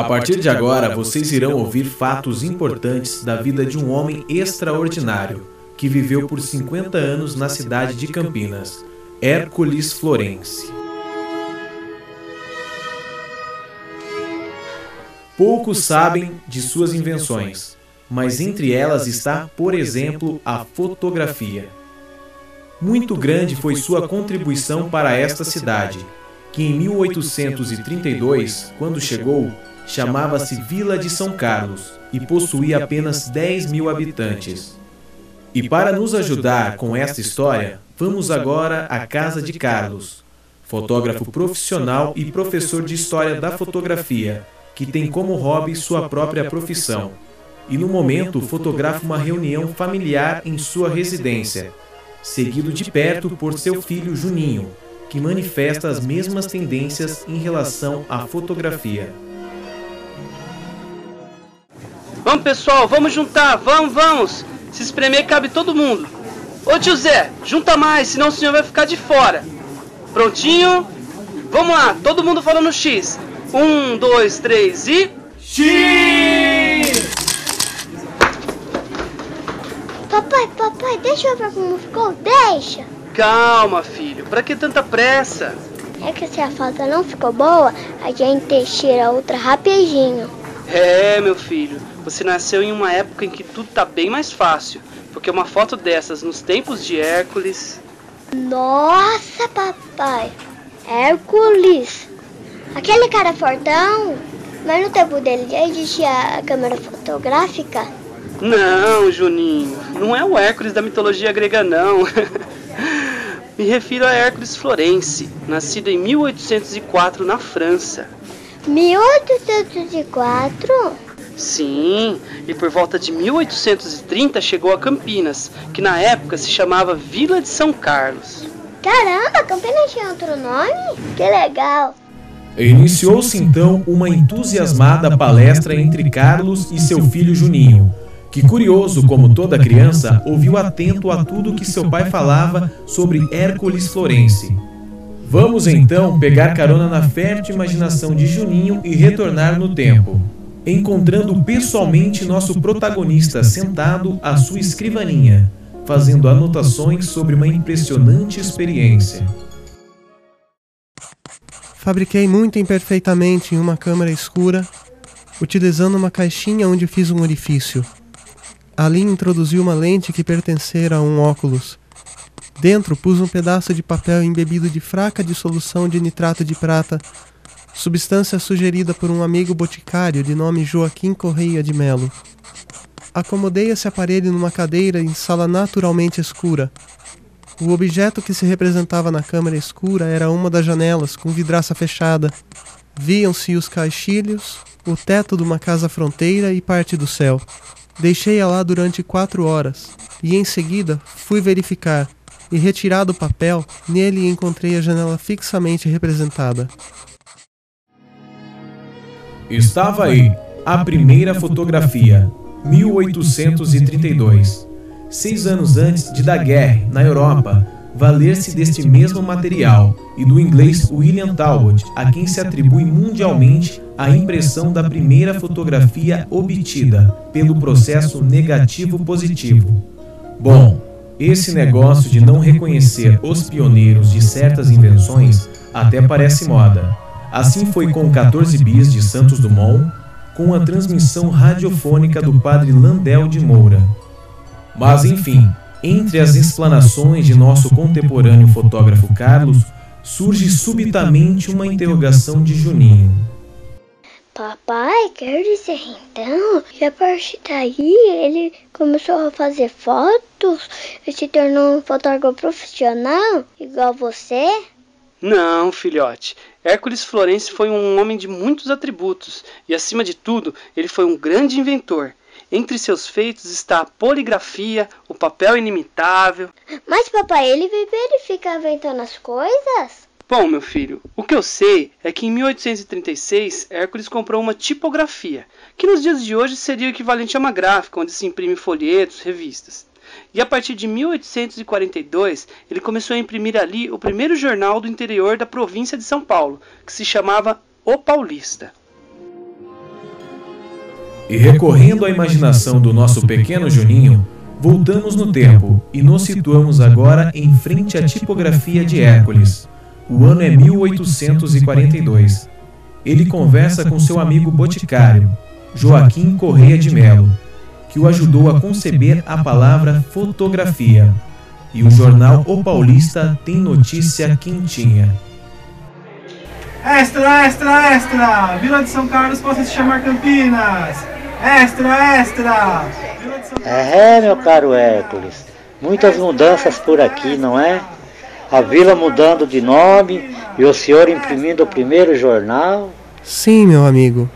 A partir de agora, vocês irão ouvir fatos importantes da vida de um homem extraordinário que viveu por 50 anos na cidade de Campinas, Hércules Florence. Poucos sabem de suas invenções, mas entre elas está, por exemplo, a fotografia. Muito grande foi sua contribuição para esta cidade, que em 1832, quando chegou, chamava-se Vila de São Carlos e possuía apenas 10.000 habitantes. E para nos ajudar com esta história, vamos agora à casa de Carlos, fotógrafo profissional e professor de História da Fotografia, que tem como hobby sua própria profissão. E no momento fotografa uma reunião familiar em sua residência, seguido de perto por seu filho Juninho, que manifesta as mesmas tendências em relação à fotografia. Vamos, pessoal, vamos juntar, vamos! Se espremer, cabe todo mundo. Ô tio Zé, junta mais, senão o senhor vai ficar de fora. Prontinho? Vamos lá, todo mundo falando X. 1, 2, 3 e... X! Papai, deixa eu ver como ficou, deixa. Calma, filho, pra que tanta pressa? É que se a foto não ficou boa, a gente tira outra rapidinho. É, meu filho, você nasceu em uma época em que tudo tá bem mais fácil. Porque uma foto dessas nos tempos de Hércules... Nossa, papai, Hércules, aquele cara fortão, mas no tempo dele já existia a câmera fotográfica? Não, Juninho, não é o Hércules da mitologia grega, não. Me refiro a Hércules Florence, nascido em 1804 na França. 1804? Sim, e por volta de 1830 chegou a Campinas, que na época se chamava Vila de São Carlos. Caramba, Campinas tinha outro nome? Que legal! Iniciou-se então uma entusiasmada palestra entre Carlos e seu filho Juninho, que, curioso como toda criança, ouviu atento a tudo que seu pai falava sobre Hércules Florence. Vamos então pegar carona na fértil imaginação de Juninho e retornar no tempo, encontrando pessoalmente nosso protagonista sentado à sua escrivaninha, fazendo anotações sobre uma impressionante experiência. Fabriquei muito imperfeitamente em uma câmara escura, utilizando uma caixinha onde fiz um orifício. Ali introduzi uma lente que pertencera a um óculos. Dentro pus um pedaço de papel embebido de fraca dissolução de nitrato de prata, substância sugerida por um amigo boticário de nome Joaquim Correia de Melo. Acomodei esse aparelho numa cadeira em sala naturalmente escura. O objeto que se representava na câmara escura era uma das janelas com vidraça fechada. Viam-se os caixilhos, o teto de uma casa fronteira e parte do céu. Deixei-a lá durante 4 horas, e em seguida fui verificar, e retirado o papel, nele encontrei a janela fixamente representada. Estava aí, a primeira fotografia, 1832. 6 anos antes de Daguerre, na Europa, valer-se deste mesmo material e do inglês William Talbot, a quem se atribui mundialmente a impressão da primeira fotografia obtida pelo processo negativo-positivo. Bom, esse negócio de não reconhecer os pioneiros de certas invenções até parece moda. Assim foi com o 14 bis de Santos Dumont, com a transmissão radiofônica do padre Landel de Moura. Mas enfim, entre as explanações de nosso contemporâneo fotógrafo Carlos, surge subitamente uma interrogação de Juninho. Papai, quer dizer então que a partir daí ele começou a fazer fotos e se tornou um fotógrafo profissional igual você? Não, filhote. Hércules Florence foi um homem de muitos atributos e, acima de tudo, ele foi um grande inventor. Entre seus feitos está a poligrafia, o papel inimitável... Mas papai, ele vive e fica inventando as coisas? Bom, meu filho, o que eu sei é que em 1836 Hércules comprou uma tipografia, que nos dias de hoje seria o equivalente a uma gráfica, onde se imprime folhetos, revistas. E a partir de 1842, ele começou a imprimir ali o primeiro jornal do interior da província de São Paulo, que se chamava O Paulista. E recorrendo à imaginação do nosso pequeno Juninho, voltamos no tempo e nos situamos agora em frente à tipografia de Hércules. O ano é 1842. Ele conversa com seu amigo boticário, Joaquim Correia de Melo, que o ajudou a conceber a palavra fotografia. E o jornal O Paulista tem notícia quentinha. Extra, extra, extra! Vila de São Carlos possa se chamar Campinas! Extra, extra! Meu caro Hércules, muitas mudanças por aqui, não é? A vila mudando de nome e o senhor imprimindo o primeiro jornal? Sim, meu amigo.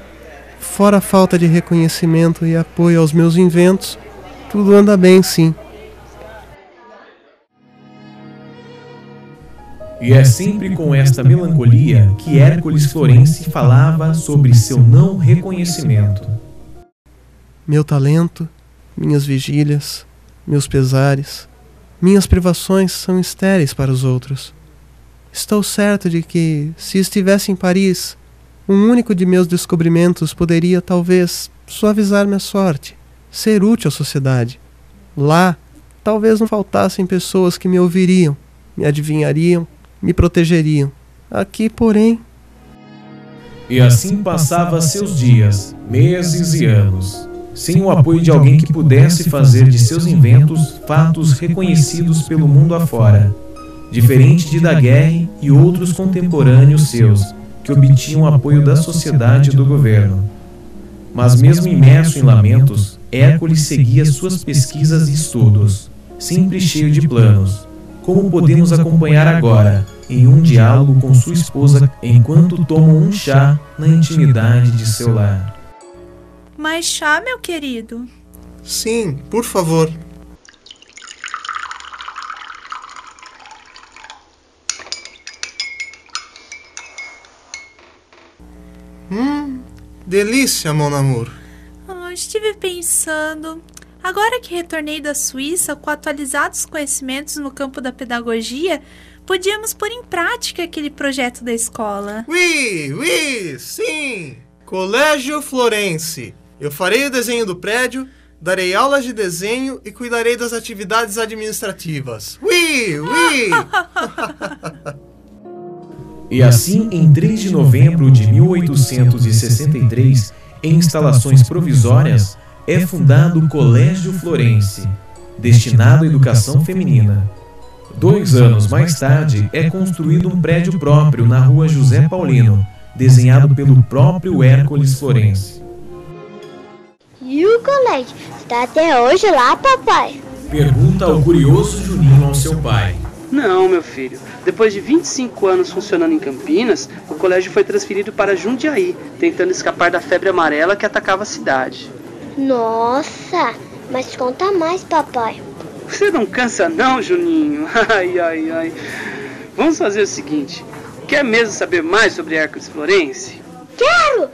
Fora a falta de reconhecimento e apoio aos meus inventos, tudo anda bem, sim. E é sempre com esta melancolia que Hércules Florence falava sobre seu não reconhecimento. Meu talento, minhas vigílias, meus pesares, minhas privações são estéreis para os outros. Estou certo de que, se estivesse em Paris, um único de meus descobrimentos poderia, talvez, suavizar minha sorte, ser útil à sociedade. Lá, talvez não faltassem pessoas que me ouviriam, me adivinhariam, me protegeriam. Aqui, porém... E assim passava seus dias, meses e anos, sem o apoio de alguém que pudesse fazer de seus inventos fatos reconhecidos pelo mundo afora, diferente de Daguerre e outros contemporâneos seus, que obtinham apoio da sociedade e do governo. Mas mesmo imerso em lamentos, Hércules seguia suas pesquisas e estudos, sempre cheio de planos, como podemos acompanhar agora, em um diálogo com sua esposa enquanto tomam um chá na intimidade de seu lar. Mais chá, meu querido? Sim, por favor. Delícia, mon amour. Estive pensando... Agora que retornei da Suíça com atualizados conhecimentos no campo da pedagogia, podíamos pôr em prática aquele projeto da escola. Oui, sim! Colégio Florence. Eu farei o desenho do prédio, darei aulas de desenho e cuidarei das atividades administrativas. Oui! E assim, em 3 de novembro de 1863, em instalações provisórias, é fundado o Colégio Florence, destinado à educação feminina. 2 anos mais tarde, é construído um prédio próprio na rua José Paulino, desenhado pelo próprio Hércules Florence. E o colégio está até hoje lá, papai? Pergunta ao curioso Juninho ao seu pai. Não, meu filho. Depois de 25 anos funcionando em Campinas, o colégio foi transferido para Jundiaí, tentando escapar da febre amarela que atacava a cidade. Nossa, mas conta mais, papai. Você não cansa não, Juninho? Ai. Vamos fazer o seguinte. Quer mesmo saber mais sobre Hércules Florence? Quero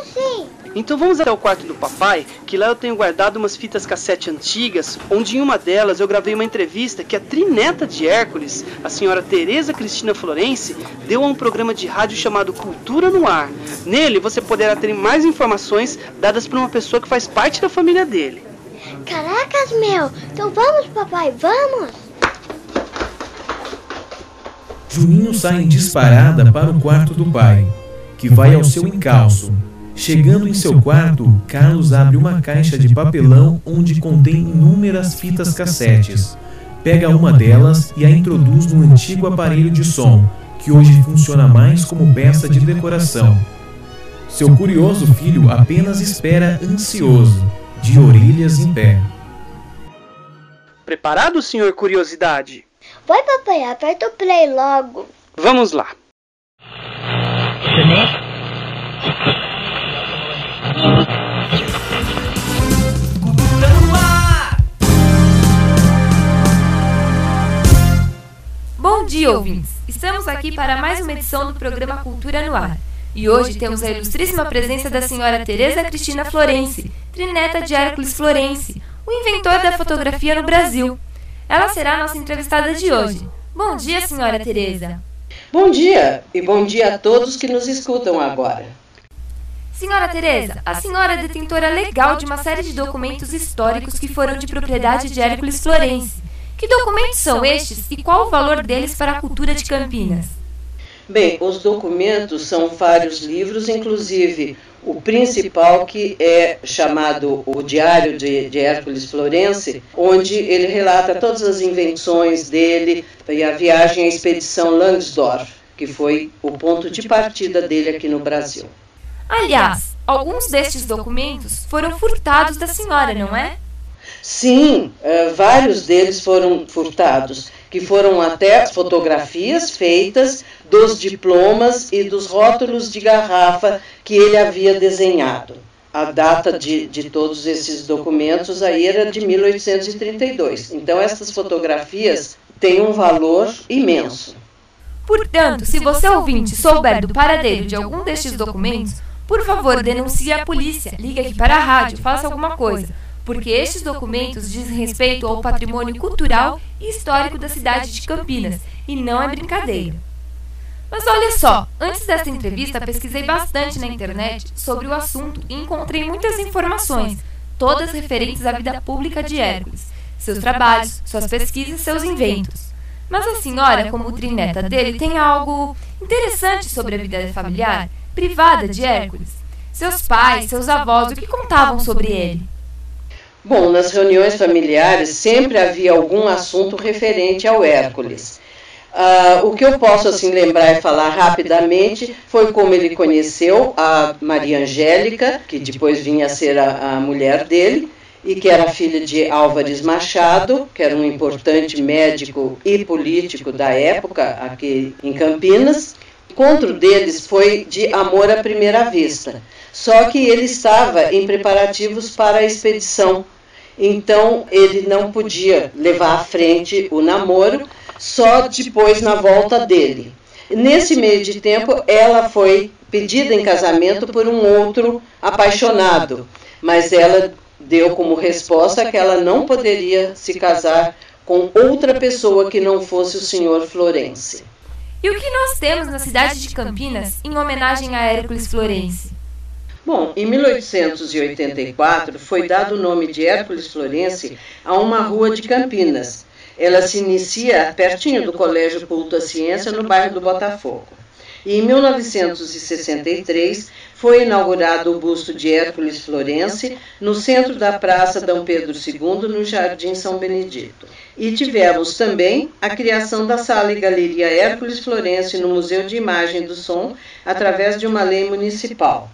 sim. Então vamos até o quarto do papai, que lá eu tenho guardado umas fitas cassete antigas, onde em uma delas eu gravei uma entrevista que a trineta de Hércules, a senhora Teresa Cristina Florence, deu a um programa de rádio chamado Cultura no Ar. Nele você poderá ter mais informações dadas por uma pessoa que faz parte da família dele. Caracas, meu! Então vamos, papai, vamos! Juninho sai em disparada para o quarto do pai, que vai ao seu encalço. Chegando em seu quarto, Carlos abre uma caixa de papelão onde contém inúmeras fitas cassetes. Pega uma delas e a introduz no antigo aparelho de som, que hoje funciona mais como peça de decoração. Seu curioso filho apenas espera ansioso, de orelhas em pé. Preparado, senhor Curiosidade? Vai, papai, aperta o play logo. Vamos lá. Bom dia, ouvintes! Estamos aqui para mais uma edição do programa Cultura no Ar. E hoje temos a ilustríssima presença da senhora Teresa Cristina Florence, trineta de Hércules Florence, o inventor da fotografia no Brasil. Ela será a nossa entrevistada de hoje. Bom dia, senhora Teresa! Bom dia, e bom dia a todos que nos escutam agora. Senhora Teresa, a senhora é detentora legal de uma série de documentos históricos que foram de propriedade de Hércules Florence. Que documentos são estes e qual o valor deles para a cultura de Campinas? Bem, os documentos são vários livros, inclusive o principal, que é chamado o Diário de Hércules Florence, onde ele relata todas as invenções dele e a viagem à expedição Langsdorff, que foi o ponto de partida dele aqui no Brasil. Aliás, alguns destes documentos foram furtados da senhora, não é? Sim, vários deles foram furtados, que foram até fotografias feitas dos diplomas e dos rótulos de garrafa que ele havia desenhado. A data de todos esses documentos aí era de 1832. Então, essas fotografias têm um valor imenso. Portanto, se você ouvinte souber do paradeiro de algum destes documentos, por favor, denuncie a polícia, ligue aqui para a rádio, faça alguma coisa, porque estes documentos dizem respeito ao patrimônio cultural e histórico da cidade de Campinas, e não é brincadeira. Mas olha só, antes desta entrevista pesquisei bastante na internet sobre o assunto e encontrei muitas informações, todas referentes à vida pública de Hércules, seus trabalhos, suas pesquisas e seus inventos. Mas a senhora, como trineta dele, tem algo interessante sobre a vida familiar, privada de Hércules. Seus pais, seus avós, o que contavam sobre ele? Bom, nas reuniões familiares sempre havia algum assunto referente ao Hércules. O que eu posso assim lembrar e falar rapidamente foi como ele conheceu a Maria Angélica, que depois vinha a ser a mulher dele, e que era filha de Álvares Machado, que era um importante médico e político da época aqui em Campinas. O encontro deles foi de amor à primeira vista, só que ele estava em preparativos para a expedição, então ele não podia levar à frente o namoro, só depois na volta dele. Nesse meio de tempo, ela foi pedida em casamento por um outro apaixonado, mas ela deu como resposta que ela não poderia se casar com outra pessoa que não fosse o senhor Florence. E o que nós temos na cidade de Campinas em homenagem a Hércules Florence? Bom, em 1884 foi dado o nome de Hércules Florence a uma rua de Campinas. Ela se inicia pertinho do Colégio Culto à Ciência, no bairro do Botafogo. E em 1963 foi inaugurado o busto de Hércules Florence no centro da Praça D. Pedro II, no Jardim São Benedito. E tivemos também a criação da Sala e Galeria Hércules Florence no Museu de Imagem do Som, através de uma lei municipal.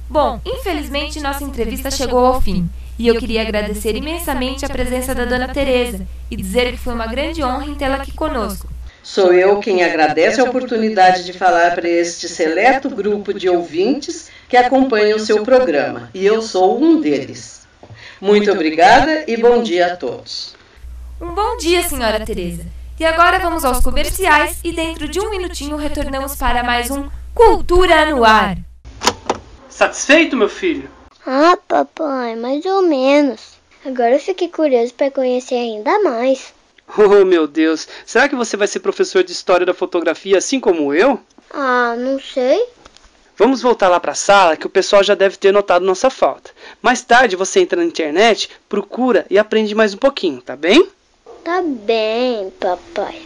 Bom, infelizmente nossa entrevista chegou ao fim, e eu queria agradecer imensamente a presença da Dona Teresa e dizer que foi uma grande honra em tê-la aqui conosco. Sou eu quem agradece a oportunidade de falar para este seleto grupo de ouvintes que acompanham o seu programa, e eu sou um deles. Muito obrigada e bom dia a todos. Um bom dia, senhora Teresa. E agora vamos aos comerciais e dentro de um minutinho retornamos para mais um Cultura no Ar. Satisfeito, meu filho? Ah, papai, mais ou menos. Agora eu fiquei curioso para conhecer ainda mais. Oh, meu Deus. Será que você vai ser professor de História da Fotografia assim como eu? Ah, não sei. Vamos voltar lá para a sala que o pessoal já deve ter notado nossa falta. Mais tarde você entra na internet, procura e aprende mais um pouquinho, tá bem? Tá bem, papai.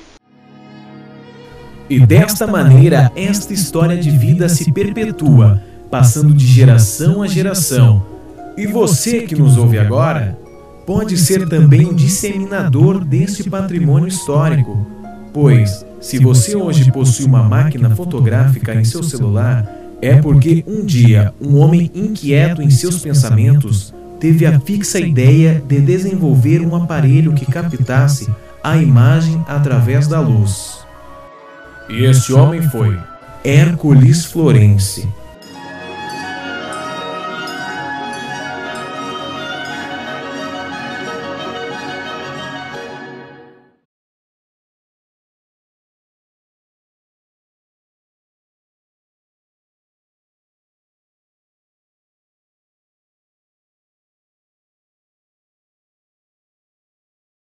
E desta maneira, esta história de vida se perpetua, passando de geração a geração. E você que nos ouve agora, pode ser também um disseminador deste patrimônio histórico, pois, se você hoje possui uma máquina fotográfica em seu celular, é porque um dia um homem inquieto em seus pensamentos teve a fixa ideia de desenvolver um aparelho que captasse a imagem através da luz. E este homem foi Hércules Florence.